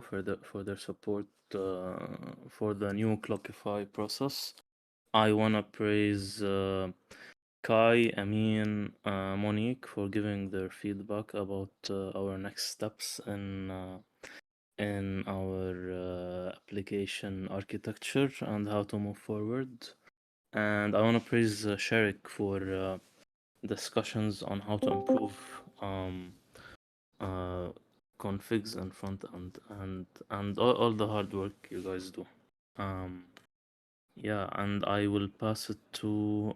for their support for the new Clockify process. I wanna praise Kai, Amin, Monique for giving their feedback about our next steps in our application architecture and how to move forward. And I want to praise Sharik for discussions on how to improve uh, configs and front end and all the hard work you guys do. Yeah, and I will pass it to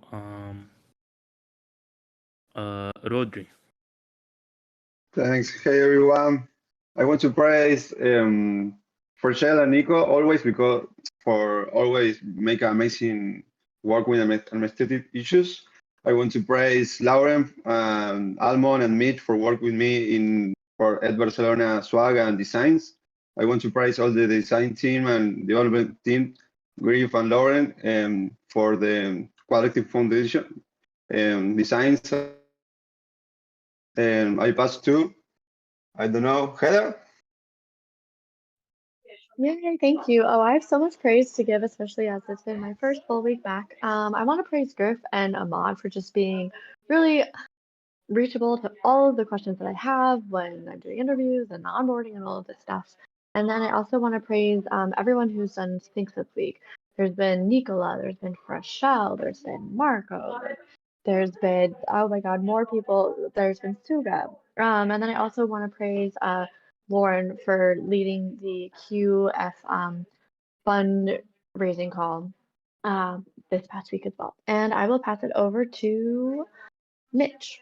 Rodri. Thanks. Hey everyone. I want to praise for Shell and Nico always because for always make amazing work with administrative issues. I want to praise Lauren and Almond and Meet for work with me in for Ed Barcelona swag and designs. I want to praise all the design team and development team, Griff and Lauren, for the quality foundation designs. And I pass to I don't know, Heather? Yay, thank you. Oh, I have so much praise to give, especially as it's been my first full week back. I want to praise Griff and Ahmad for just being really reachable to all of the questions that I have when I'm doing interviews and onboarding and all of this stuff. And then I also want to praise everyone who's done things this week. There's been Nicola, there's been Freshell, there's been Marco, there's been, oh my God, more people. There's been Suga. And then I also want to praise Lauren for leading the QF fundraising call this past week as well. And I will pass it over to Mitch.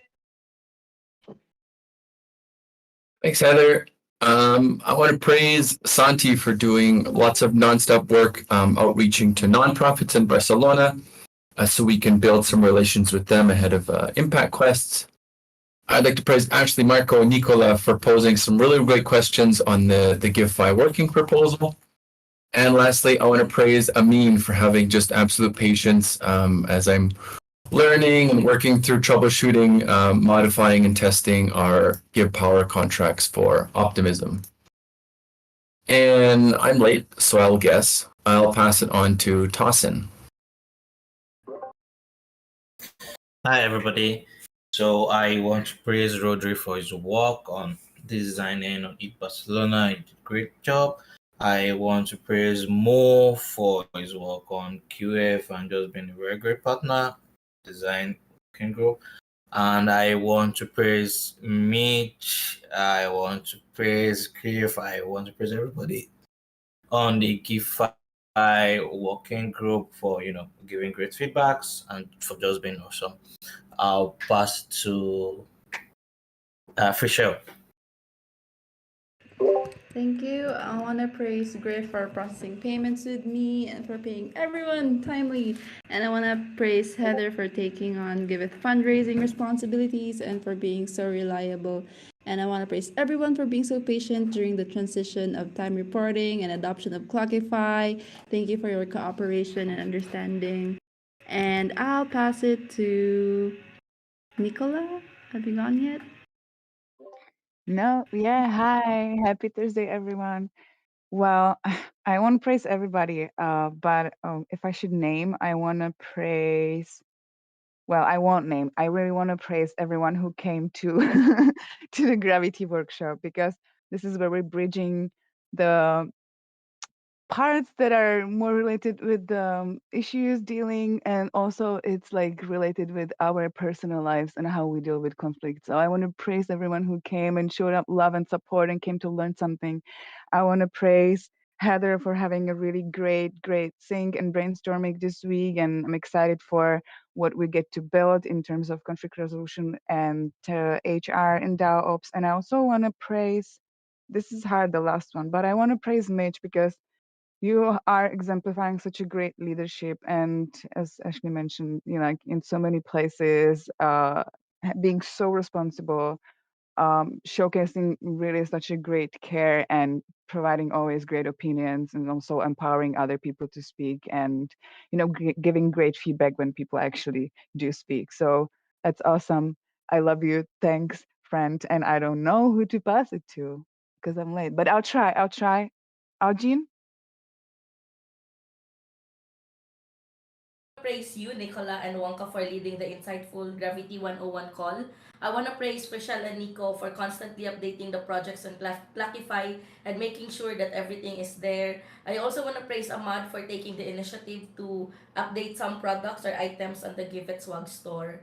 Thanks, Heather. I want to praise Santi for doing lots of nonstop work outreaching to nonprofits in Barcelona so we can build some relations with them ahead of Impact Quests. I'd like to praise Ashley, Marco, and Nicola for posing some really great questions on the Giveth working proposal. And lastly, I want to praise Amin for having just absolute patience as I'm learning and working through troubleshooting, modifying and testing our Give Power contracts for Optimism. And I'm late, so I'll guess. I'll pass it on to Tossin. Hi, everybody. So I want to praise Rodri for his work on designing on Eat Barcelona. He did a great job. I want to praise Mo for his work on QF and just being a very great partner, design working group. And I want to praise Mitch. I want to praise Cliff. I want to praise everybody on the Giveth working group for giving great feedbacks and for just being awesome. I'll pass to Fisher. Thank you. I want to praise Griff for processing payments with me and for paying everyone timely. And I want to praise Heather for taking on Giveth fundraising responsibilities and for being so reliable. And I want to praise everyone for being so patient during the transition of time reporting and adoption of Clockify. Thank you for your cooperation and understanding. And I'll pass it to Nicola. Have you gone yet? No, yeah, hi. Happy Thursday, everyone. Well, I want to praise everybody, but if I should name, I want to praise, well, I won't name. I really want to praise everyone who came to to the Gravity workshop because this is where we're bridging the parts that are more related with the issues dealing, and also it's like related with our personal lives and how we deal with conflict. So I want to praise everyone who came and showed up love and support and came to learn something. I want to praise Heather for having a really great sync and brainstorming this week, and I'm excited for what we get to build in terms of conflict resolution and HR and DAO ops. And I also want to praise, this is hard, the last one, but I want to praise Mitch because you are exemplifying such a great leadership, and as Ashley mentioned, like in so many places, being so responsible, showcasing really such a great care and providing always great opinions, and also empowering other people to speak, and giving great feedback when people actually do speak. So that's awesome. I love you. Thanks, friend. And I don't know who to pass it to because I'm late. But I'll try. Algene? Praise you, Nicola and Wonka, for leading the insightful Gravity 101 call. I want to praise Rochelle and Nico for constantly updating the projects on Clackify and making sure that everything is there. I also want to praise Ahmad for taking the initiative to update some products or items on the Giveth Swag store.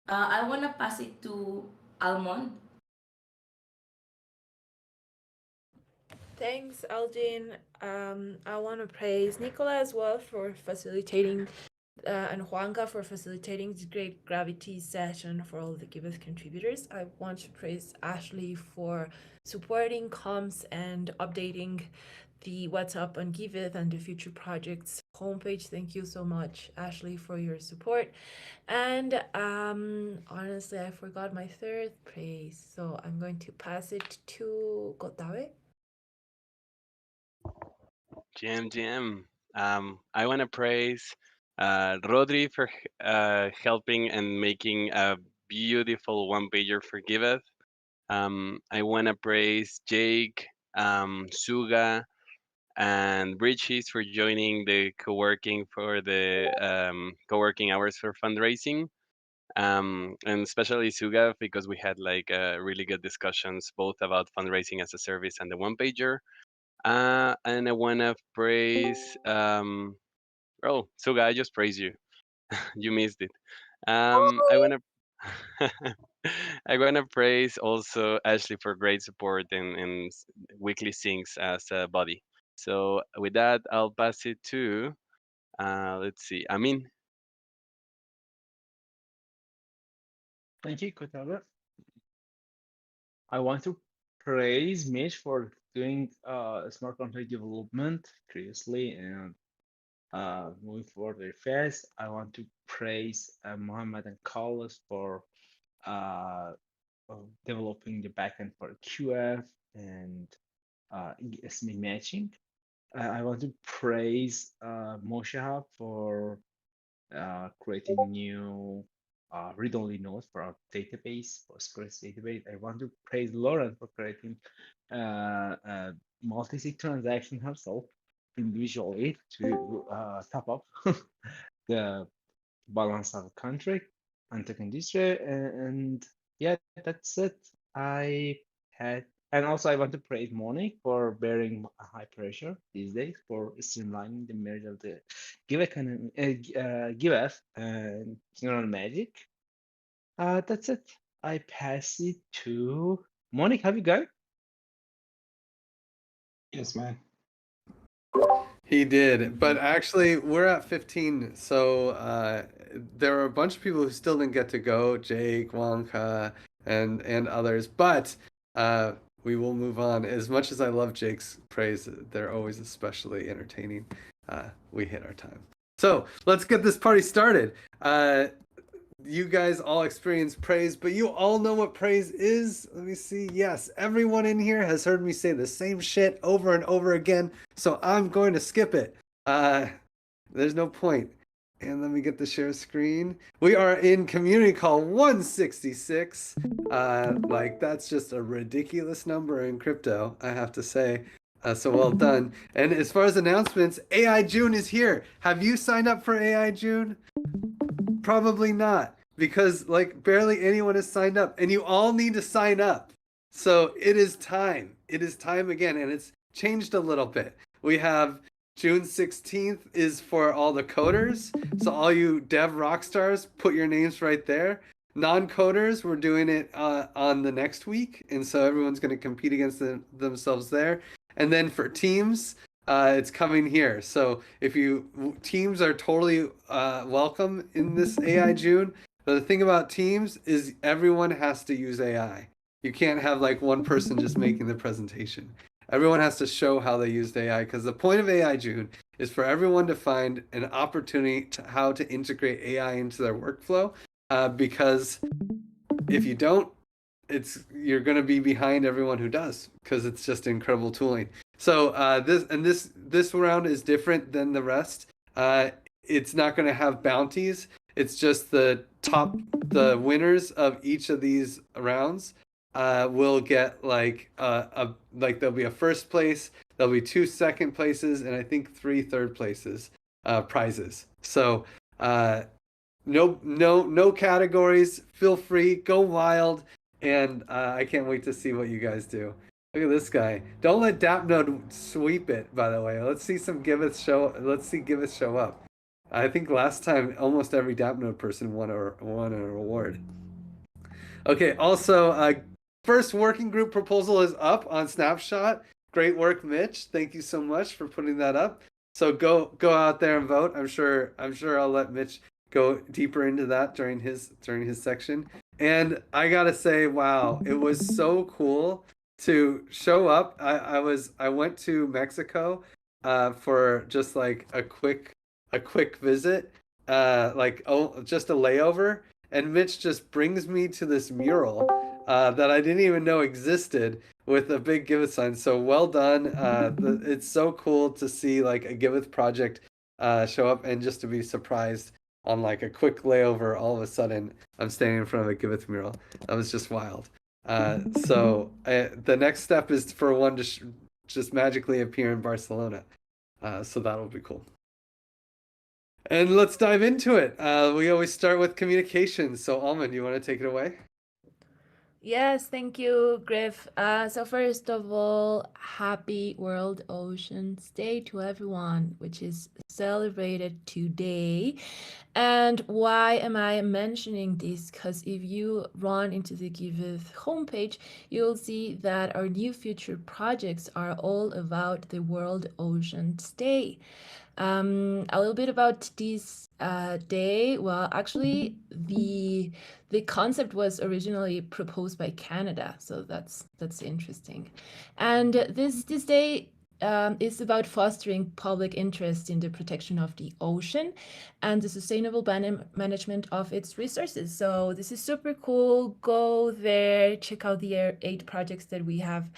I want to pass it to Almond. Thanks, Algin. I want to praise Nicola as well for facilitating, and Juanca for facilitating this great gravity session for all the Giveth contributors. I want to praise Ashley for supporting comms and updating the What's Up on Giveth and the future projects homepage. Thank you so much, Ashley, for your support. And honestly, I forgot my third praise, so I'm going to pass it to Gotawe. GM. I want to praise Rodri for helping and making a beautiful one pager for Giveth. I want to praise Jake, Suga, and Bridges for joining the co-working for the co-working hours for fundraising. And especially Suga because we had like really good discussions both about fundraising as a service and the one pager. And I wanna praise oh, Suga, I just praise you. You missed it. I wanna I wanna praise also Ashley for great support and weekly syncs as a buddy. So with that, I'll pass it to let's see. I mean, Thank you, Kotaba. I want to praise Mitch for doing smart contract development previously and moving forward very fast. I want to praise Mohammed and Carlos for uh, developing the backend for QF and SME matching. I want to praise Moshe for creating new read-only nodes for our database, Postgres database. I want to praise Lauren for creating a multi-sig transaction herself individually to top up the balance of a contract and token distro. And yeah, that's it. I had, and also I want to praise Monique for bearing high pressure these days for streamlining the merge of the Giveth and General Magic. That's it. I pass it to Monique. Have you got it? Yes, man. He did, but actually we're at 15, so there are a bunch of people who still didn't get to go, Jake, Wonka, and others, but we will move on. As much as I love Jake's praise, they're always especially entertaining. We hit our time. So let's get this party started. You guys all experience praise, but you all know what praise is. Let me see. Yes, everyone in here has heard me say the same shit over and over again, so I'm going to skip it. There's no point. And let me get the share screen. We are in community call 166. Like that's just a ridiculous number in crypto, I have to say. So well done. And as far as announcements, AI June is here. Have you signed up for AI June? Probably not, because like barely anyone has signed up, and you all need to sign up. So it is time. It is time again, and it's changed a little bit. We have June 16th is for all the coders. So all you dev rock stars, put your names right there. Non-coders, we're doing it on the next week, and so everyone's going to compete against themselves there. And then for teams, it's coming here. So if teams are totally welcome in this AI June. But the thing about teams is everyone has to use AI. You can't have like one person just making the presentation. Everyone has to show how they used AI, because the point of AI June is for everyone to find an opportunity to how to integrate AI into their workflow. Because if you don't, you're going to be behind everyone who does, because it's just incredible tooling. So this round is different than the rest. It's not going to have bounties. It's just the winners of each of these rounds will get like there'll be a first place, there'll be 2 second places, and I think 3 third places prizes. So no categories. Feel free, go wild, and I can't wait to see what you guys do. Look at this guy. Don't let Dapnode sweep it, by the way. Let's see Giveth show up. I think last time almost every Dapnode person won an award. Okay, also first working group proposal is up on Snapshot. Great work, Mitch. Thank you so much for putting that up. So go out there and vote. I'm sure I'll let Mitch go deeper into that during his section. And I gotta say, wow, it was so cool to show up. I went to Mexico for just like a quick visit, just a layover, and Mitch just brings me to this mural that I didn't even know existed with a big Giveth sign. So well done. It's so cool to see like a Giveth project show up, and just to be surprised on like a quick layover, all of a sudden I'm standing in front of a Giveth mural. That was just wild. So the next step is for one to just magically appear in Barcelona. So that'll be cool. And let's dive into it. We always start with communication. So Almond, you want to take it away? Yes, thank you, Griff. So first of all, happy World Oceans Day to everyone, which is celebrated today. And why am I mentioning this? Because if you run into the Giveth homepage, you'll see that our new future projects are all about the World Oceans Day. A little bit about this day. Well, actually, the concept was originally proposed by Canada, so that's interesting. And this day is about fostering public interest in the protection of the ocean and the sustainable management of its resources. So this is super cool. Go there, check out the 8 projects that we have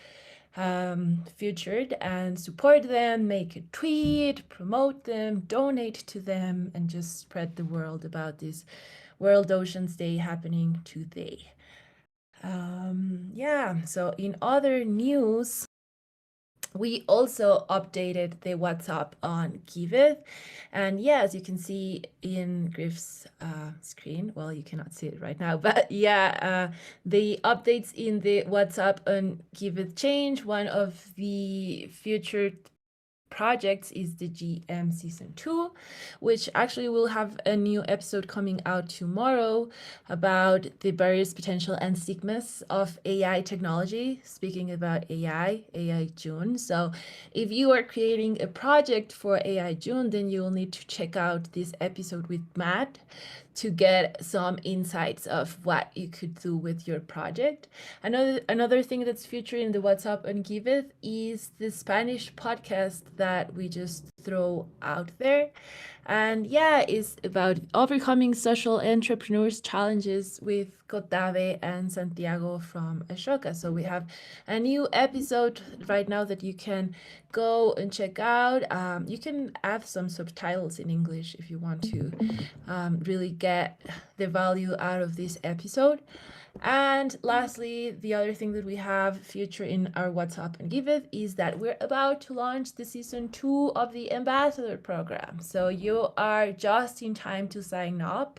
featured, and support them, make a tweet, promote them, donate to them, and just spread the word about this World Oceans Day happening today. Yeah, so in other news, we also updated the WhatsApp on Giveth. And yeah, as you can see in Griff's screen, well, you cannot see it right now, but yeah, the updates in the WhatsApp on Giveth change. One of the future projects is the GM Season 2, which actually will have a new episode coming out tomorrow about the barriers, potential, and stigmas of AI technology. Speaking about AI June. So if you are creating a project for AI June, then you will need to check out this episode with Matt to get some insights of what you could do with your project. Another thing that's featured in the WhatsApp and Giveth is the Spanish podcast that we just throw out there. And yeah, it's about overcoming social entrepreneurs challenges with Kotave and Santiago from Ashoka. So we have a new episode right now that you can go and check out. You can add some subtitles in English if you want to really get the value out of this episode. And lastly, the other thing that we have featured in our WhatsApp and Giveth is that we're about to launch the season 2 of the ambassador program. So you are just in time to sign up.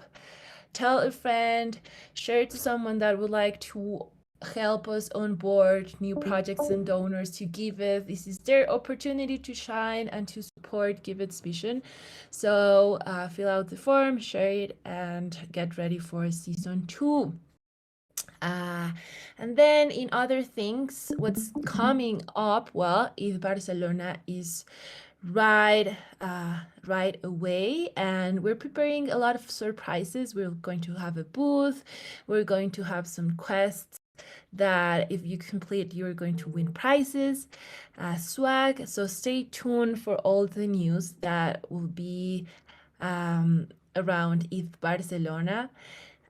Tell a friend, share it to someone that would like to help us onboard new projects and donors to Giveth. This is their opportunity to shine and to support Giveth's vision. So fill out the form, share it, and get ready for season 2. And then in other things, what's coming up, well, if Barcelona is right away, and we're preparing a lot of surprises. We're going to have a booth, we're going to have some quests that if you complete, you're going to win prizes, swag. So stay tuned for all the news that will be around ETH Barcelona.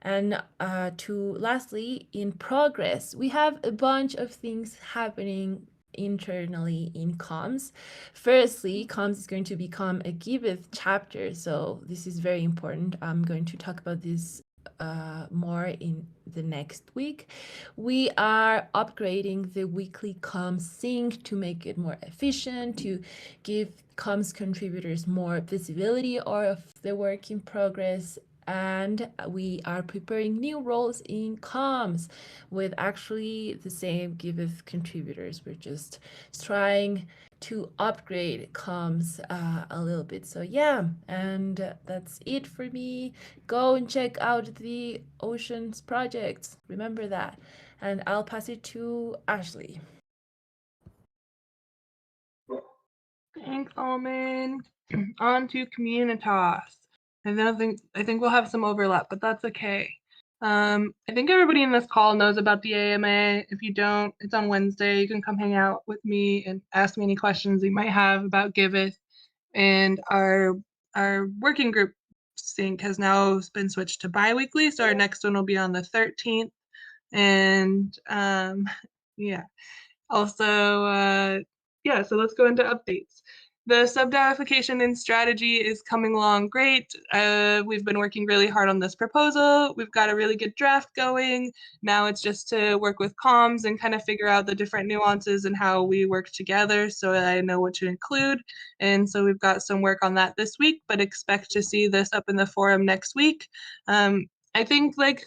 And lastly, in progress, we have a bunch of things happening internally in comms. Firstly, comms is going to become a Giveth chapter, so this is very important. I'm going to talk about this more in the next week. We are upgrading the weekly comms sync to make it more efficient, to give comms contributors more visibility of the work in progress. And we are preparing new roles in comms with actually the same Giveth contributors. We're just trying to upgrade comms a little bit. So yeah, and that's it for me. Go and check out the Oceans projects. Remember that. And I'll pass it to Ashley. Thanks, Almond. On to Communitas. I think we'll have some overlap, but that's okay. I think everybody in this call knows about the AMA. If you don't, it's on Wednesday. You can come hang out with me and ask me any questions you might have about Giveth. And our working group sync has now been switched to bi-weekly, so our next one will be on the 13th. And yeah. Also, yeah, so let's go into updates. The sub-datification and strategy is coming along great. We've been working really hard on this proposal. We've got a really good draft going. Now it's just to work with comms and kind of figure out the different nuances and how we work together so that I know what to include. And so we've got some work on that this week, but expect to see this up in the forum next week. I think like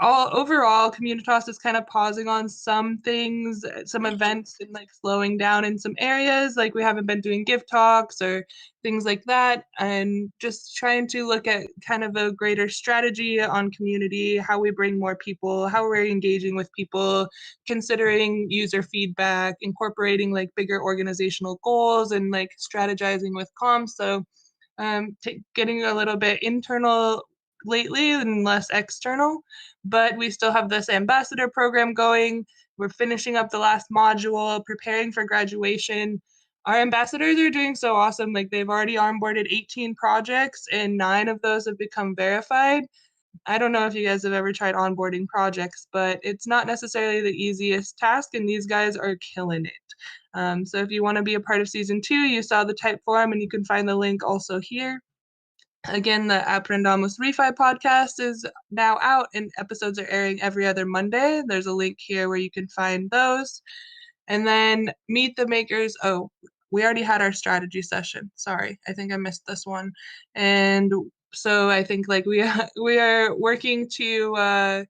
overall, Communitas is kind of pausing on some things, some events, and like slowing down in some areas. Like we haven't been doing gift talks or things like that, and just trying to look at kind of a greater strategy on community, how we bring more people, how we're engaging with people, considering user feedback, incorporating like bigger organizational goals, and like strategizing with comms. So getting a little bit internal lately and less external, but we still have this ambassador program going. We're finishing up the last module, preparing for graduation. Our ambassadors are doing so awesome. Like they've already onboarded 18 projects and 9 of those have become verified. I don't know if you guys have ever tried onboarding projects, but it's not necessarily the easiest task, and these guys are killing it. So if you want to be a part of season 2, you saw the type forum, and you can find the link also here. Again, the Aprendamos Refi podcast is now out, and episodes are airing every other Monday. There's a link here where you can find those. And then Meet the Makers. Oh, we already had our strategy session. Sorry, I think I missed this one. And so I think like we are working to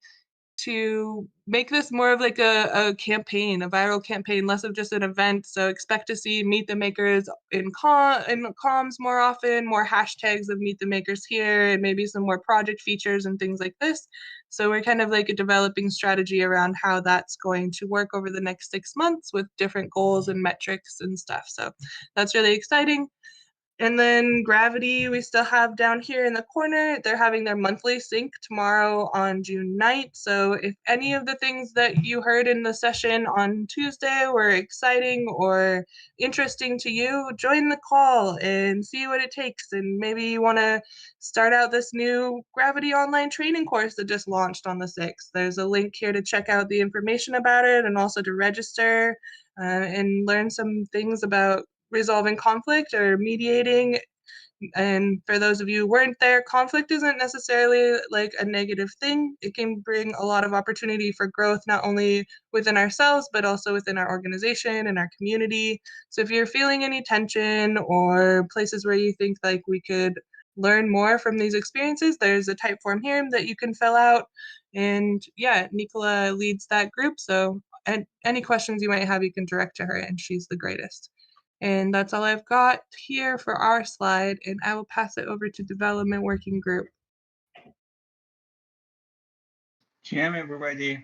make this more of like a campaign, a viral campaign, less of just an event. So expect to see Meet the Makers in comms more often, more hashtags of Meet the Makers here, and maybe some more project features and things like this. So we're kind of like a developing strategy around how that's going to work over the next 6 months with different goals and metrics and stuff. So that's really exciting. And then Gravity, we still have down here in the corner. They're having their monthly sync tomorrow on June 9th. So if any of the things that you heard in the session on Tuesday were exciting or interesting to you, join the call and see what it takes. And maybe you want to start out this new Gravity online training course that just launched on the 6th. There's a link here to check out the information about it and also to register and learn some things about resolving conflict or mediating. And for those of you who weren't there, conflict isn't necessarily like a negative thing. It can bring a lot of opportunity for growth, not only within ourselves, but also within our organization and our community. So if you're feeling any tension or places where you think like we could learn more from these experiences, there's a type form here that you can fill out. And yeah, Nicola leads that group. So and any questions you might have, you can direct to her, and she's the greatest. And that's all I've got here for our slide, and I will pass it over to Development Working Group. GM, everybody.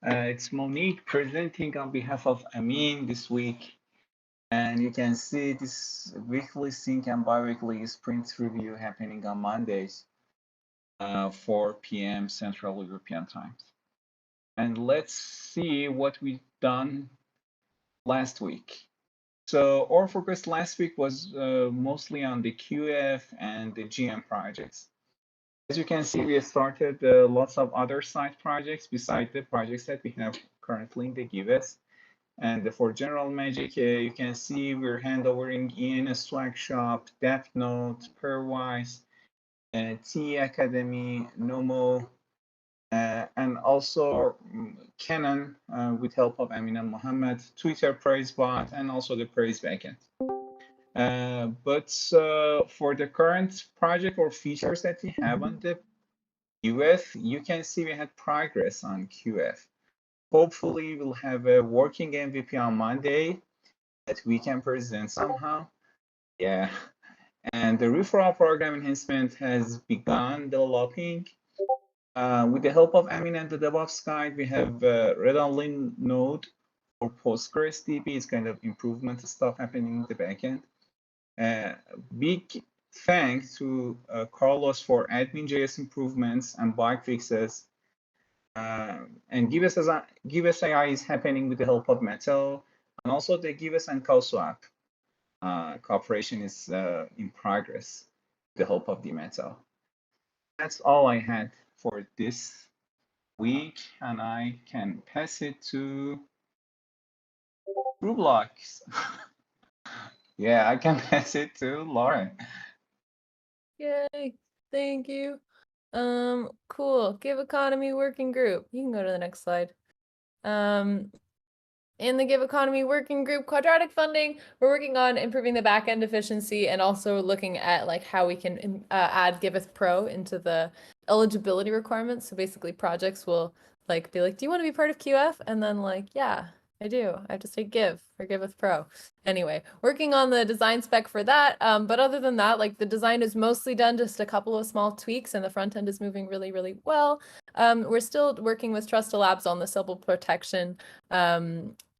It's Monique presenting on behalf of Amin this week. And you can see this weekly sync and bi-weekly sprint review happening on Mondays, 4 p.m. Central European time. And let's see what we've done last week. So our focus last week was mostly on the QF and the GM projects. As you can see, we have started lots of other side projects besides the projects that we have currently in the Giveth. And for General Magic, you can see we're handovering in a swag shop, Death Note, Pairwise, T Academy, Nomo, and also Canon with help of Amin and Mohammed, Twitter Praise Bot, and also the Praise backend. But for the current project or features that we have on the Giveth, you can see we had progress on QF. Hopefully, we'll have a working MVP on Monday that we can present somehow. Yeah. And the referral program enhancement has begun developing. With the help of Amin and the DevOps guide, we have read-only node for PostgreSDB. It's kind of improvement stuff happening in the backend. Big thanks to Carlos for admin.js improvements and bug fixes. And Giveth AI is happening with the help of Metal, and also the Giveth and Kausu app cooperation is in progress with the help of the Metal. That's all I had for this week, and I can pass it to Roblox. Yeah, I can pass it to Lauren. Yay, thank you. Cool. Give economy working group. You can go to the next slide. In the Give Economy Working Group quadratic funding, we're working on improving the backend efficiency and also looking at like how we can add Giveth Pro into the eligibility requirements. So basically projects will like be like, do you want to be part of QF? And then like, yeah, I do. I have to say Give for Giveth Pro. Anyway, working on the design spec for that. But other than that, like the design is mostly done, just a couple of small tweaks, and the front end is moving really, really well. We're still working with Trusta Labs on the civil protection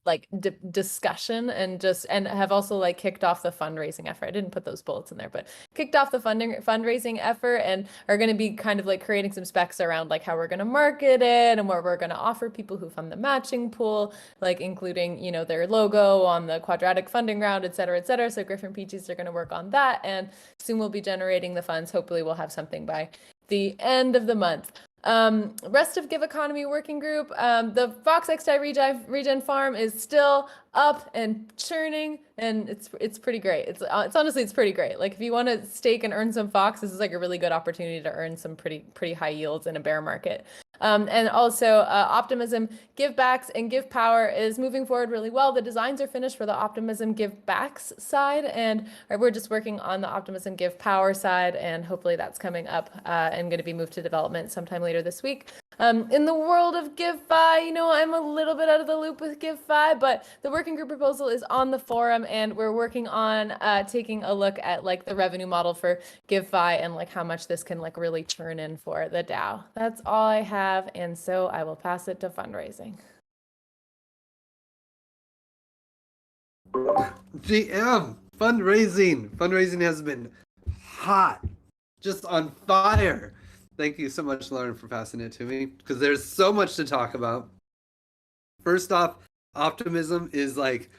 like discussion and have also like kicked off the fundraising effort. I didn't put those bullets in there, but kicked off the fundraising effort and are going to be kind of like creating some specs around like how we're going to market it and what we're going to offer people who fund the matching pool, like including, you know, their logo on the quadratic funding round, et cetera, et cetera. So Griffin Peaches are going to work on that, and soon we'll be generating the funds. Hopefully we'll have something by the end of the month. Rest of Give Economy Working Group, the Fox XDI regen farm is still up and churning, and it's pretty great. It's honestly, it's pretty great. Like if you want to stake and earn some Fox, this is like a really good opportunity to earn some pretty high yields in a bear market. And also Optimism Give Backs and Give Power is moving forward really well. The designs are finished for the Optimism Give Backs side, and we're just working on the Optimism Give Power side, and hopefully that's coming up and going to be moved to development sometime later this week. In the world of GiveFi, you know, I'm a little bit out of the loop with GiveFi, but the working group proposal is on the forum, and we're working on taking a look at like the revenue model for GiveFi and like how much this can like really churn in for the DAO. That's all I have, and so I will pass it to fundraising. GM fundraising has been hot, just on fire. Thank you so much, Lauren, for passing it to me, because there's so much to talk about. First off, Optimism is like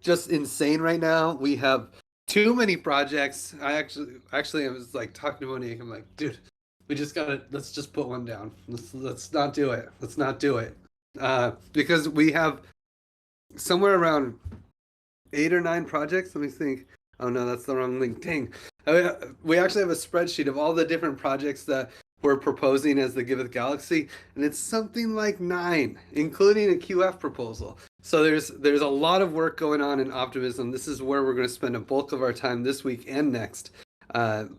just insane right now. We have too many projects. I was like talking to Monique. I'm like, dude, let's just put one down. Let's not do it. Let's not do it. Because we have somewhere around 8 or 9 projects. Let me think. Oh no, that's the wrong link. Dang. We actually have a spreadsheet of all the different projects that we're proposing as the Giveth Galaxy, and it's something like 9, including a QF proposal. So there's a lot of work going on in Optimism. This is where we're going to spend a bulk of our time this week and next. Then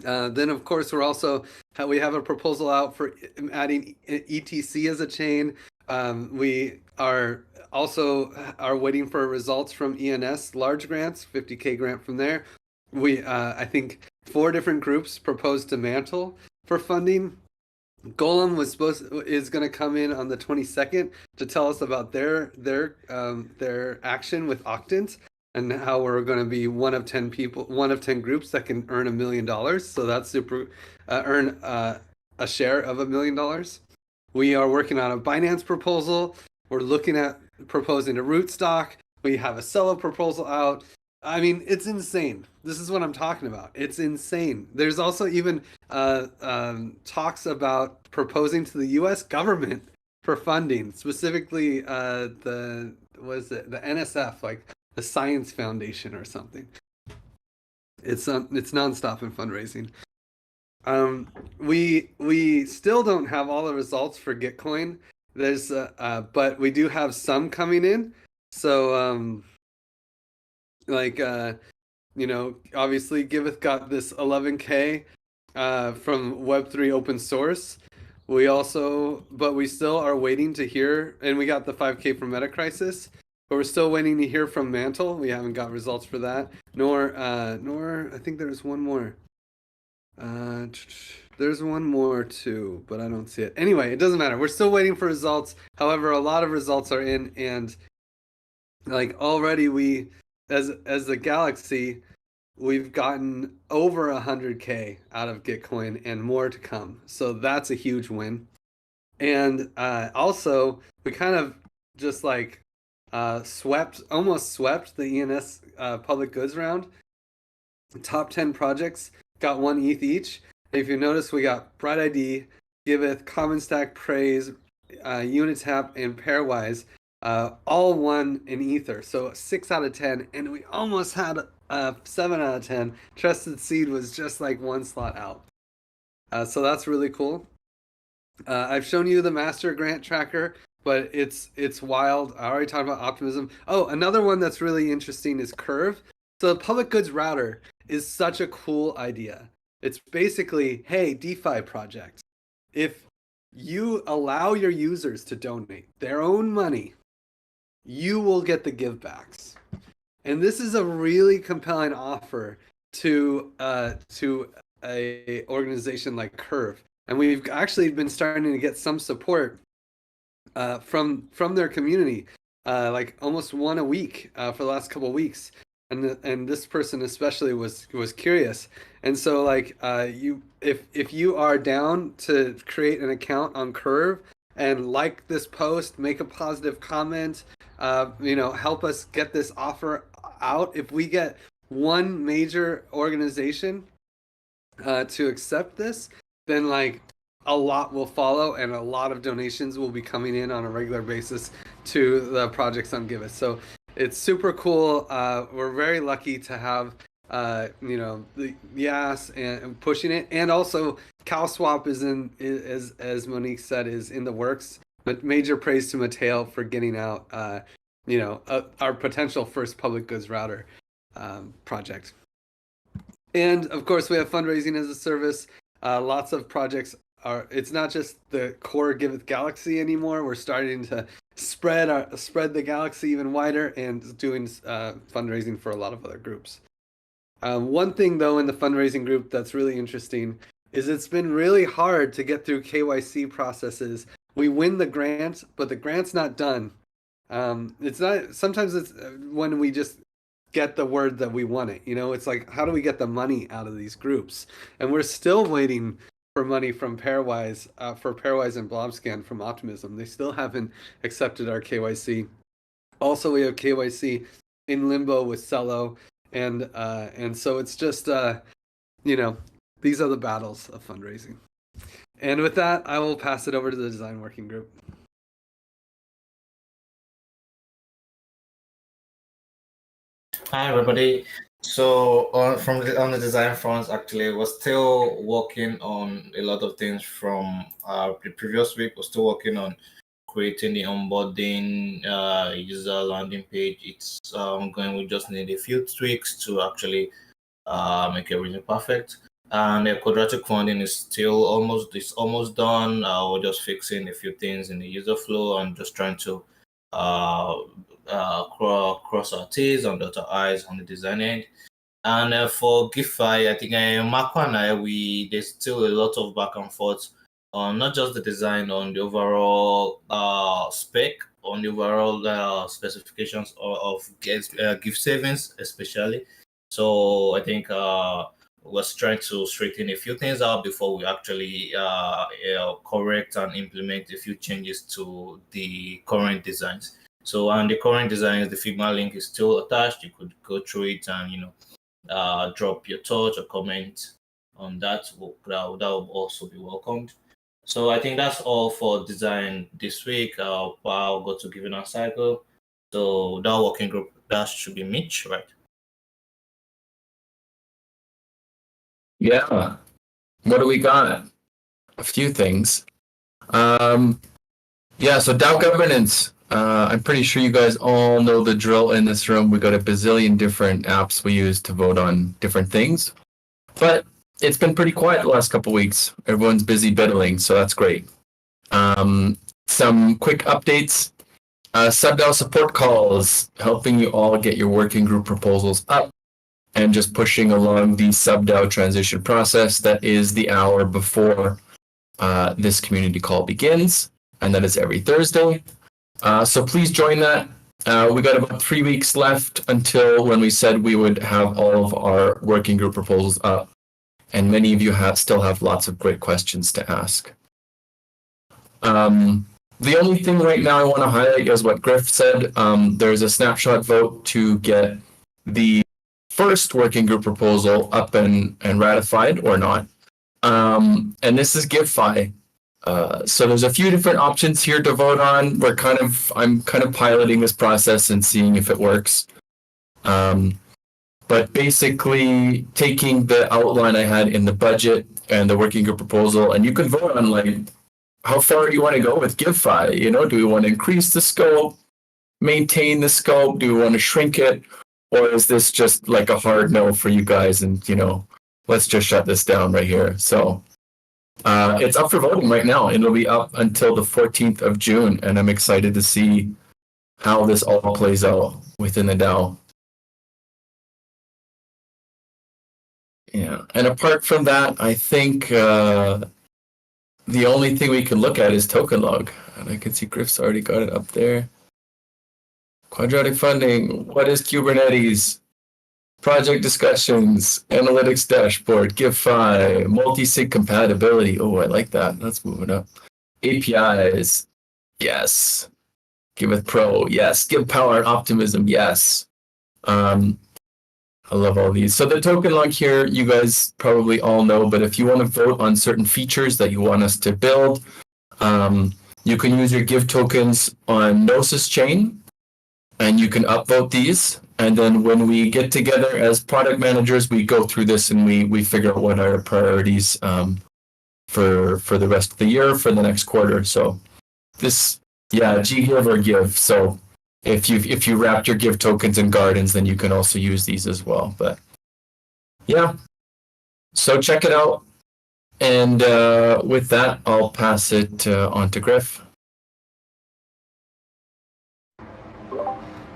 of course we have a proposal out for adding ETC as a chain. We are waiting for results from ENS large grants, 50K grant from there. We I think 4 different groups proposed to Mantle for funding. Golem is going to come in on the 22nd to tell us about their action with Octant and how we're going to be one of 10 groups that can earn $1 million. So that's super earn a share of $1 million. We are working on a Binance proposal. We're looking at proposing a Rootstock. We have a Celo proposal out. I mean, it's insane. This is what I'm talking about. It's insane. There's also even talks about proposing to the U.S. government for funding, specifically the NSF, like the Science Foundation or something. It's nonstop in fundraising. We still don't have all the results for Gitcoin. There's but we do have some coming in. So like you know, obviously Giveth got this 11K from Web3 open source. We also, but we still are waiting to hear, and we got the 5K from Metacrisis, but we're still waiting to hear from Mantle. We haven't got results for that. Nor I think there's one more. There's one more too, but I don't see it. Anyway, it doesn't matter. We're still waiting for results. However, a lot of results are in, and like already we, as the Galaxy, we've gotten over 100K out of Gitcoin and more to come. So that's a huge win. And also, we kind of just like almost swept the ENS public goods round. Top 10 projects got 1 ETH each. If you notice, we got Bright ID, Giveth, Common Stack, Praise, Unitap, and Pairwise, all won in Ether. So 6 out of 10, and we almost had 7 out of 10. Trusted Seed was just like 1 slot out. So that's really cool. I've shown you the master grant tracker, but it's wild. I already talked about optimism. Oh, another one that's really interesting is Curve. So the public goods router is such a cool idea. It's basically, hey, DeFi project, if you allow your users to donate their own money, you will get the givebacks. And this is a really compelling offer to a organization like Curve. And we've actually been starting to get some support from their community, like almost 1 a week for the last couple of weeks. And this person especially was curious. And so like if you are down to create an account on Curve and like this post, make a positive comment, you know, help us get this offer out. If we get one major organization to accept this, then like a lot will follow and a lot of donations will be coming in on a regular basis to the projects on Giveth. So it's super cool. We're very lucky to have you know, the Yas and pushing it, and also CalSwap is as Monique said, is in the works. But major praise to Mateo for getting out you know, our potential first public goods router project. And of course, we have fundraising as a service. Lots of projects are. It's not just the core Giveth Galaxy anymore. We're starting to spread the Galaxy even wider and doing fundraising for a lot of other groups. One thing though in the fundraising group that's really interesting is it's been really hard to get through KYC processes. We win the grant, but the grant's not done. It's not. Sometimes it's when we just get the word that we want it. You know, it's like, how do we get the money out of these groups? And we're still waiting for money from Pairwise, for Pairwise and Blobscan from Optimism. They still haven't accepted our KYC. Also, we have KYC in limbo with Cello, and so it's just, you know, these are the battles of fundraising. And with that, I will pass it over to the design working group. Hi everybody. So on the design front, actually, we're still working on a lot of things from the previous week. We're still working on creating the onboarding user landing page. It's ongoing. We just need a few tweaks to actually make everything perfect. And the quadratic funding is still almost done. We're just fixing a few things in the user flow and just trying to cross our T's and dot our I's on the design end. And for GIFI, I think Marco and I, there's still a lot of back and forth on not just the design, on the overall spec, on the overall specifications of gift savings, especially. So I think we're trying to straighten a few things out before we actually correct and implement a few changes to the current designs. So on the current designs, the Figma link is still attached. You could go through it and, you know, drop your thoughts or comment on that. That will also be welcomed. So I think that's all for design this week. I'll go to giving our cycle. So that working group, that should be Mitch, right? Yeah. what do we got? A few things. Yeah, so DAO governance. I'm pretty sure you guys all know the drill in this room. We got a bazillion different apps we use to vote on different things. But it's been pretty quiet the last couple weeks. Everyone's busy biddling, so that's great. Some quick updates. SubDAO support calls, helping you all get your working group proposals up and just pushing along the SubDAO transition process. That is the hour before this community call begins, and that is every Thursday. So please join that. We got about 3 weeks left until when we said we would have all of our working group proposals up, and many of you still have lots of great questions to ask. The only thing right now I want to highlight is what Griff said. There's a snapshot vote to get the first working group proposal up and ratified or not. And this is GiveFi. So there's a few different options here to vote on. I'm kind of piloting this process and seeing if it works. But basically taking the outline I had in the budget and the working group proposal, and you can vote on like how far do you want to go with GiveFi? You know, do we want to increase the scope, maintain the scope? Do we want to shrink it? Or is this just like a hard no for you guys? And, you know, let's just shut this down right here. So it's up for voting right now. It'll be up until the 14th of June. And I'm excited to see how this all plays out within the DAO. Yeah. And apart from that, I think the only thing we can look at is token log. And I can see Griff's already got it up there. Quadratic funding. What is Kubernetes? Project discussions. Analytics dashboard. GiveFi. Multi-sig compatibility. Oh, I like that. Let's move it up. APIs. Yes. Giveth Pro. Yes. Give Power Optimism. Yes. I love all these. So the token log here, you guys probably all know, but if you want to vote on certain features that you want us to build, you can use your Give tokens on Gnosis chain, and you can upvote these. And then when we get together as product managers, we go through this and we figure out what are our priorities for the rest of the year, for the next quarter. So this, yeah, Give or Give. So if you wrapped your Give tokens in Gardens, then you can also use these as well. But yeah, so check it out. And with that, I'll pass it on to Griff.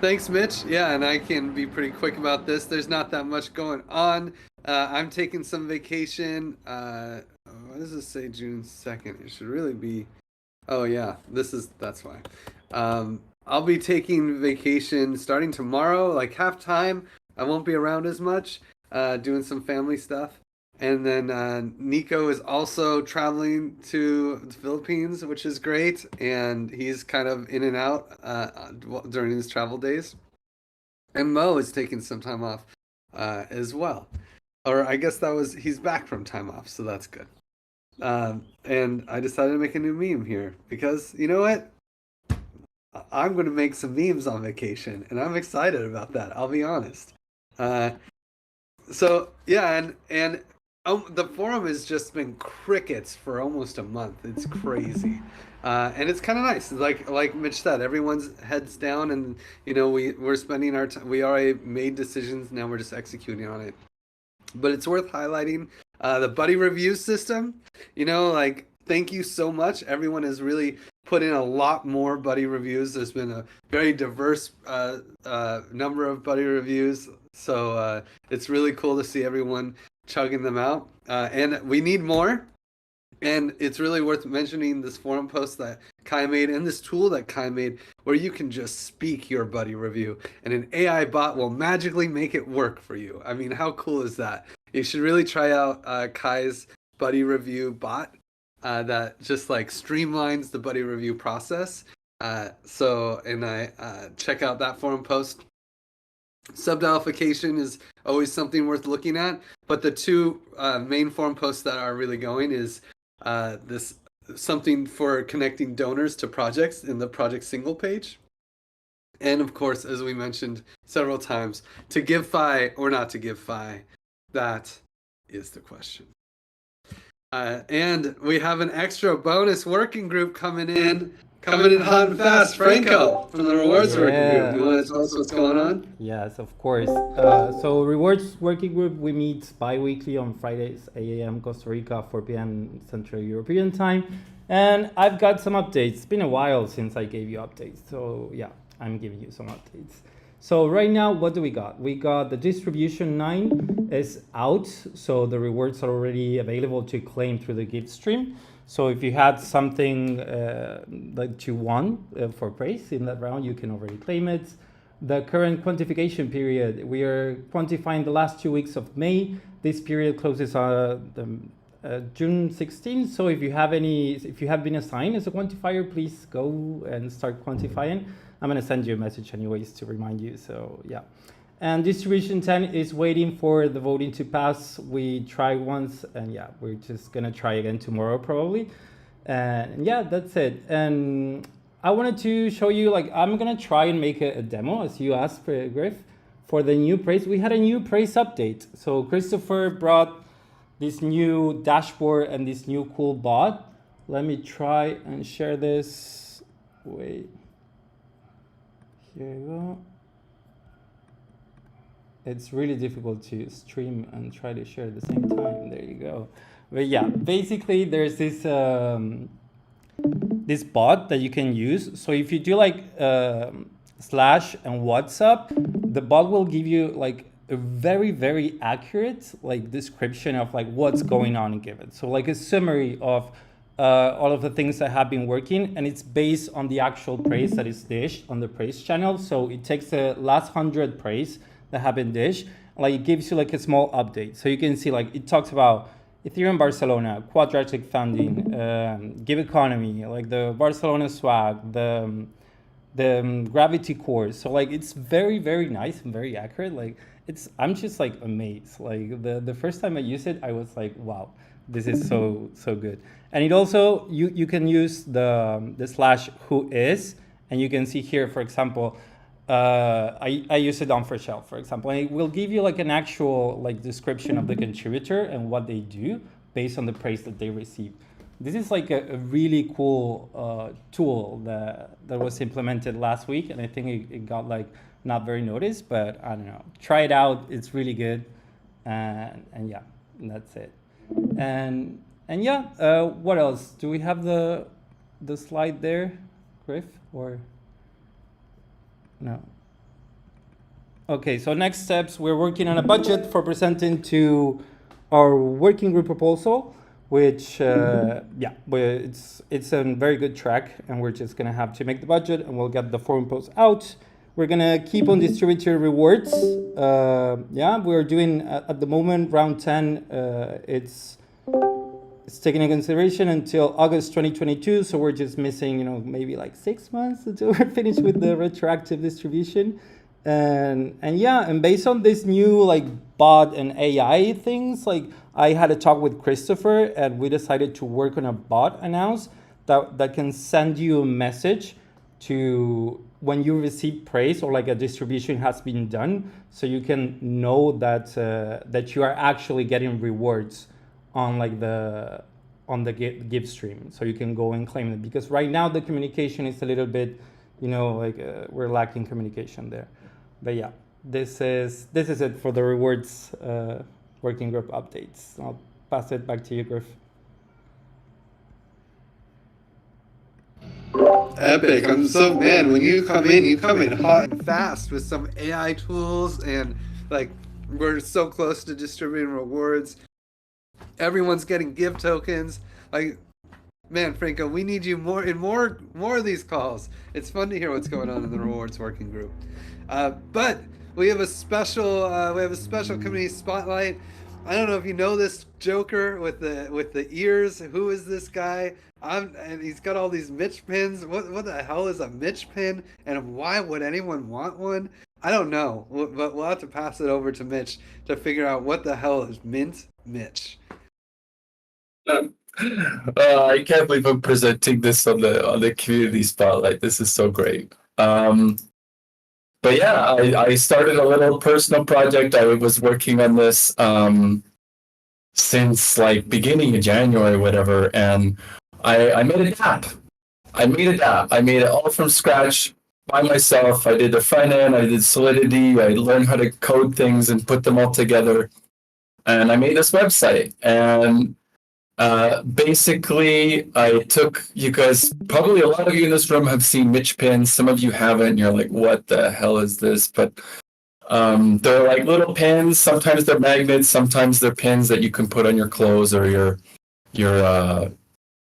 Thanks, Mitch. Yeah, and I can be pretty quick about this. There's not that much going on. I'm taking some vacation. What does this say? June 2nd. It should really be. Oh yeah, that's why. I'll be taking vacation starting tomorrow, like half time. I won't be around as much, doing some family stuff. And then Nico is also traveling to the Philippines, which is great. And he's kind of in and out during his travel days. And Mo is taking some time off as well. Or I guess he's back from time off, so that's good. And I decided to make a new meme here because, you know what? I'm going to make some memes on vacation, and I'm excited about that. I'll be honest. So yeah, and the forum has just been crickets for almost a month. It's crazy, and it's kind of nice. Like Mitch said, everyone's heads down, and you know we're spending our time. We already made decisions. Now we're just executing on it. But it's worth highlighting the buddy review system. You know, like thank you so much. Everyone has really put in a lot more buddy reviews. There's been a very diverse number of buddy reviews. So it's really cool to see everyone chugging them out. And we need more. And it's really worth mentioning this forum post that Kai made and this tool that Kai made where you can just speak your buddy review and an AI bot will magically make it work for you. I mean, how cool is that? You should really try out Kai's buddy review bot. That just like streamlines the buddy review process. Check out that forum post. Subdalification is always something worth looking at, but the two main forum posts that are really going is this something for connecting donors to projects in the project single page. And of course, as we mentioned several times, to GiveFi or not to GiveFi, that is the question. And we have an extra bonus working group coming in hot and fast. Franco from the rewards working group. You want to tell us what's going on? Yes, of course. So rewards working group, we meet bi-weekly on Fridays, 8 a.m. Costa Rica, 4 p.m. Central European time. And I've got some updates. It's been a while since I gave you updates. So yeah, I'm giving you some updates. So right now, what do we got? We got the distribution 9 is out. So the rewards are already available to claim through the gift stream. So if you had something that you won for praise in that round, you can already claim it. The current quantification period, we are quantifying the last 2 weeks of May. This period closes June 16th. So if you have been assigned as a quantifier, please go and start quantifying. I'm going to send you a message anyways to remind you. So yeah. And distribution 10 is waiting for the voting to pass. We tried once, and yeah, we're just going to try again tomorrow probably. And yeah, that's it. And I wanted to show you, like, I'm going to try and make a demo, as you asked, Griff, for the new praise. We had a new praise update. So Christopher brought this new dashboard and this new cool bot. Let me try and share this. Wait. Here you go. It's really difficult to stream and try to share at the same time. There you go. But yeah, basically there's this this bot that you can use. So if you do like slash and WhatsApp, the bot will give you like a very, very accurate like description of like what's going on in Giveth. So like a summary of all of the things that have been working, and it's based on the actual praise that is dished on the praise channel. So it takes the last 100 praise that have been dished, like it gives you like a small update. So you can see like it talks about Ethereum Barcelona, quadratic funding, Give economy, like the Barcelona swag, the gravity course. So like it's very, very nice and very accurate. Like I'm just like amazed. Like the first time I used it, I was like, wow, this is so good. And it also, you can use the slash who is, and you can see here, for example, I use it on for shelf, for example, and it will give you like an actual like description of the contributor and what they do based on the praise that they receive. This is like a really cool tool that was implemented last week, and I think it got like not very noticed, but I don't know. Try it out; it's really good, and yeah, that's it. And yeah, what else? Do we have the slide there, Griff, or no? Okay, so next steps, we're working on a budget for presenting to our working group proposal, which yeah, it's a very good track, and we're just gonna have to make the budget, and we'll get the forum post out. We're gonna keep on distributing rewards. Yeah, we're doing at the moment round 10. It's taken into consideration until August 2022, so we're just missing, you know, maybe like 6 months until we're finished with the retroactive distribution. And yeah, and based on this new like bot and AI things, like I had a talk with Christopher, and we decided to work on a bot announce that can send you a message to when you receive praise or like a distribution has been done, so you can know that that you are actually getting rewards on like the give stream, so you can go and claim it, because right now the communication is a little bit, you know, like we're lacking communication there. But yeah, this is it for the rewards working group updates. I'll pass it back to you, Griff. Epic. I'm so, man, when you come in hot and fast with some AI tools, and like we're so close to distributing rewards. Everyone's getting give tokens. Like, man, Franco, we need you more of these calls. It's fun to hear what's going on in the rewards working group. But we have a special community spotlight. I don't know if you know this joker with the ears. Who is this guy? And he's got all these Mitch pins. What the hell is a Mitch pin? And why would anyone want one? I don't know. But we'll have to pass it over to Mitch to figure out what the hell is MintMitch. I can't believe I'm presenting this on the community spotlight. This is so great. But yeah, I started a little personal project. I was working on this since like beginning of January, whatever. And I made a app. I made it all from scratch by myself. I did the front end, I did Solidity, I learned how to code things and put them all together. And I made this website. And basically, I took, you guys, probably a lot of you in this room have seen Mitch pins. Some of you haven't, and you're like, what the hell is this? But they're like little pins. Sometimes they're magnets, sometimes they're pins that you can put on your clothes or your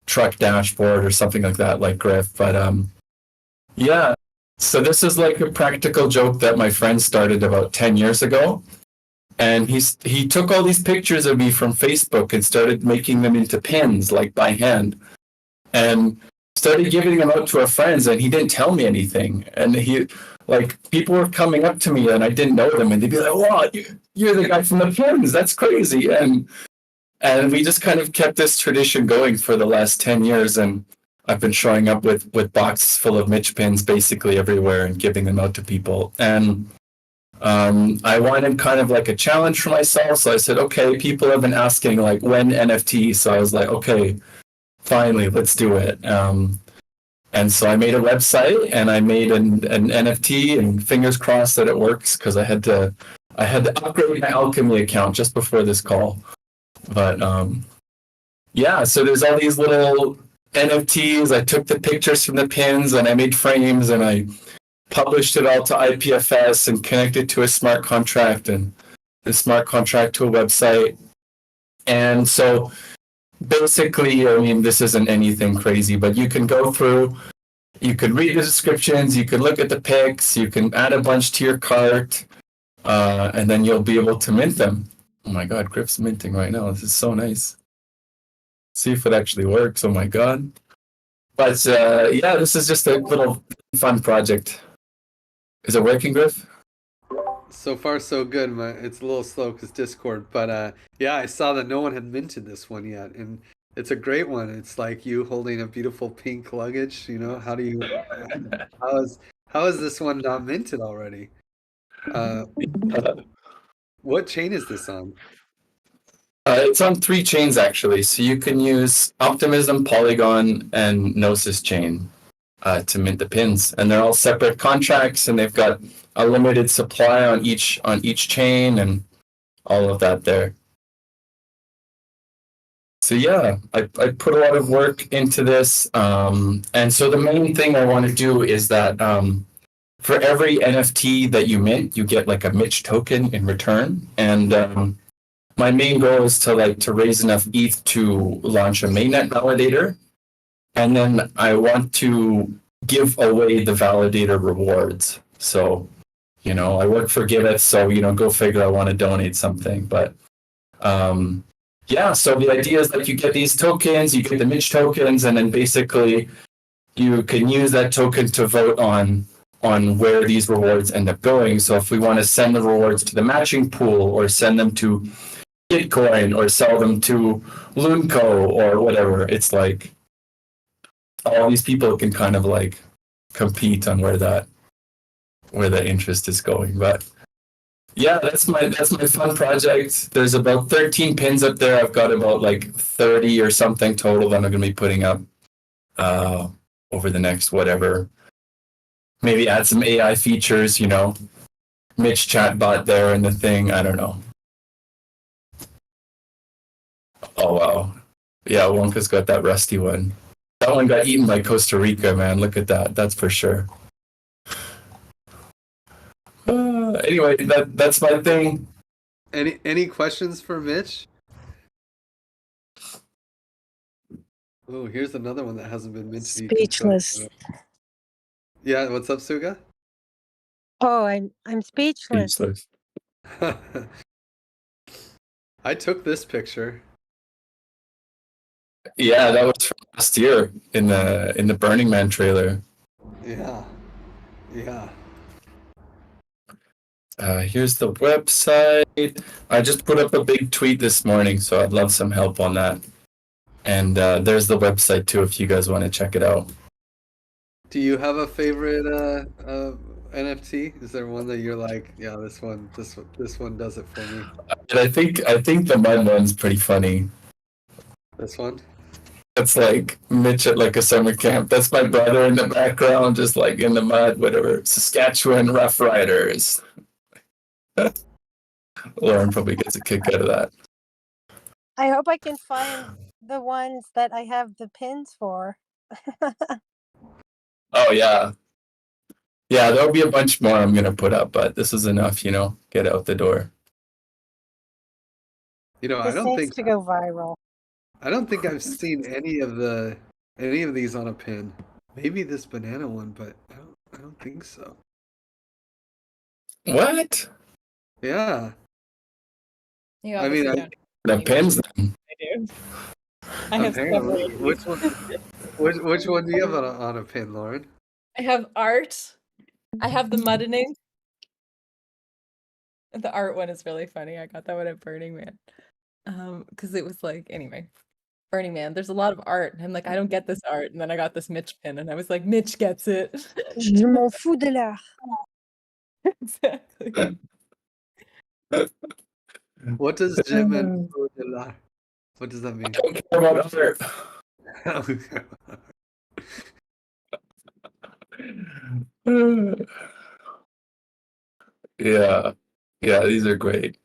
truck dashboard or something like that, like Griff. But yeah, so this is like a practical joke that my friend started about 10 years ago. And he took all these pictures of me from Facebook and started making them into pins, like by hand, and started giving them out to our friends. And he didn't tell me anything. And people were coming up to me and I didn't know them, and they'd be like, "Wow, you're the guy from the pins. That's crazy." And we just kind of kept this tradition going for the last 10 years. And I've been showing up with boxes full of Mitch pins basically everywhere and giving them out to people. And I wanted kind of like a challenge for myself. So I said, okay, people have been asking like when NFT. So I was like, okay, finally, let's do it. And so I made a website and I made an NFT, and fingers crossed that it works, because I had to upgrade my Alchemy account just before this call. But yeah, so there's all these little NFTs. I took the pictures from the pins and I made frames and I published it all to IPFS and connected to a smart contract, and the smart contract to a website. And so basically, I mean, this isn't anything crazy, but you can go through, you could read the descriptions, you can look at the pics, you can add a bunch to your cart, and then you'll be able to mint them. Oh my God, Griff's minting right now. This is so nice. See if it actually works. Oh my God. But yeah, this is just a little fun project. Is it working, Griff? So far, so good. It's a little slow because Discord, but yeah, I saw that no one had minted this one yet, and it's a great one. It's like you holding a beautiful pink luggage. You know, how is this one not minted already? What chain is this on? It's on 3 chains actually, so you can use Optimism, Polygon, and Gnosis chain to mint the pins, and they're all separate contracts, and they've got a limited supply on each chain and all of that there. So yeah, I put a lot of work into this, and so the main thing I want to do is that for every NFT that you mint, you get like a Mitch token in return, and my main goal is to raise enough ETH to launch a mainnet validator. And then I want to give away the validator rewards. So, you know, I work for Giveth, so, you know, go figure, I want to donate something. But yeah, so the idea is that you get these tokens, you get the Mitch tokens, and then basically you can use that token to vote on where these rewards end up going. So if we want to send the rewards to the matching pool, or send them to Bitcoin, or sell them to Loonco or whatever, it's like all these people can kind of like compete on where the interest is going. But yeah, that's my fun project. There's about 13 pins up there. I've got about like 30 or something total that I'm going to be putting up over the next whatever. Maybe add some AI features, you know, Mitch chatbot there and the thing. I don't know. Oh wow, yeah, Wonka's got that rusty one. That one got eaten by Costa Rica, man. Look at that. That's for sure. Anyway, that's my thing. Any questions for Mitch? Oh, here's another one that hasn't been minted. Speechless. Yeah, what's up, Suga? Oh, I'm speechless. I took this picture. Yeah, that was from last year in the Burning Man trailer. Yeah. Here's the website. I just put up a big tweet this morning, so I'd love some help on that. And there's the website too, if you guys want to check it out. Do you have a favorite NFT? Is there one that you're like, yeah, this one does it for me? And I think the mud one's pretty funny. This one? It's like Mitch at like a summer camp. That's my brother in the background, just like in the mud, whatever. Saskatchewan Rough Riders. Lauren probably gets a kick out of that. I hope I can find the ones that I have the pins for. Oh yeah. Yeah, there'll be a bunch more I'm gonna put up, but this is enough, get out the door. I This don't needs think to go viral. I don't think I've seen any of these on a pin. Maybe this banana one, but I don't think so. What? Yeah. You I mean, obviously don't. The pins then. I do. I have several. apparently, which one do you have on a pin, Lauren? I have art. I have the muddening. The art one is really funny. I got that one at Burning Man. Because it was like, anyway, Burning Man, there's a lot of art. And I'm like, I don't get this art. And then I got this Mitch pin and I was like, Mitch gets it. Je m'en fous de l'art. Exactly. What does Jim and what does that mean? I don't care about art. Yeah. Yeah, these are great.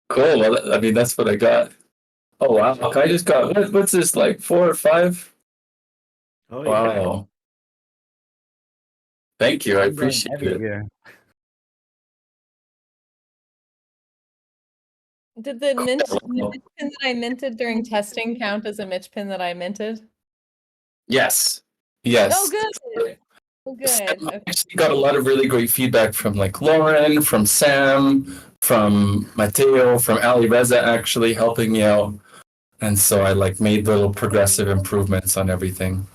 Cool. Well, I mean, that's what I got. Oh wow! I just got what's this like 4 or 5? Oh Wow. yeah. Thank you. I I'm going appreciate heavy it. here. Did the Mitch pin that I minted during testing count as a Mitch pin that I minted? Yes. Yes. Oh, good. Oh, good. I actually got a lot of really great feedback from like Lauren, from Sam, from Mateo, from Ali Reza actually helping me out. And so I like made little progressive improvements on everything.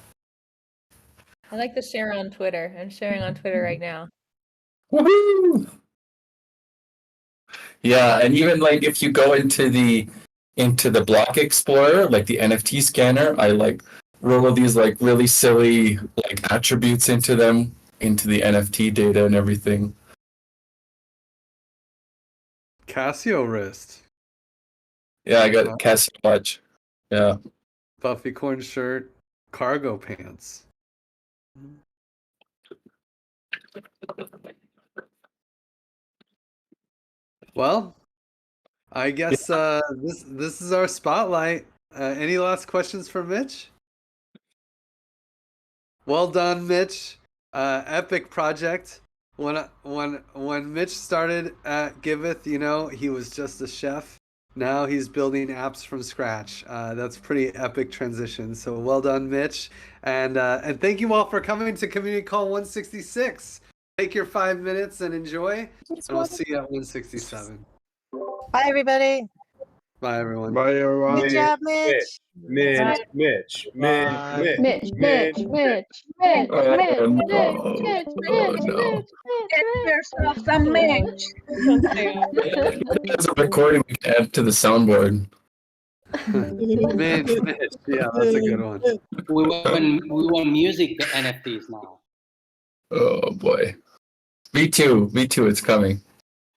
I like to share on Twitter. I'm sharing on Twitter right now. Woohoo! Yeah, and even like if you go into the block explorer, like the NFT scanner, I like roll these like really silly like attributes into them, into the NFT data and everything. Casio wrist. Yeah, I got Casio watch. Yeah. Buffy corn shirt, cargo pants. Well, I guess this is our spotlight. Any last questions for Mitch? Well done, Mitch. Epic project. When Mitch started at Giveth, he was just a chef. Now he's building apps from scratch. That's pretty epic transition. So well done, Mitch. And thank you all for coming to Community Call 166. Take your 5 minutes and enjoy. And we'll see you at 167. Bye, everybody. Bye, everyone. Bye, everyone. Good job, Mitch. Mitch. Get yourself some Mitch. There's a recording we can add to the soundboard. Mitch. Yeah, that's a good one. We want music, the NFTs now. Oh boy. Me too, it's coming.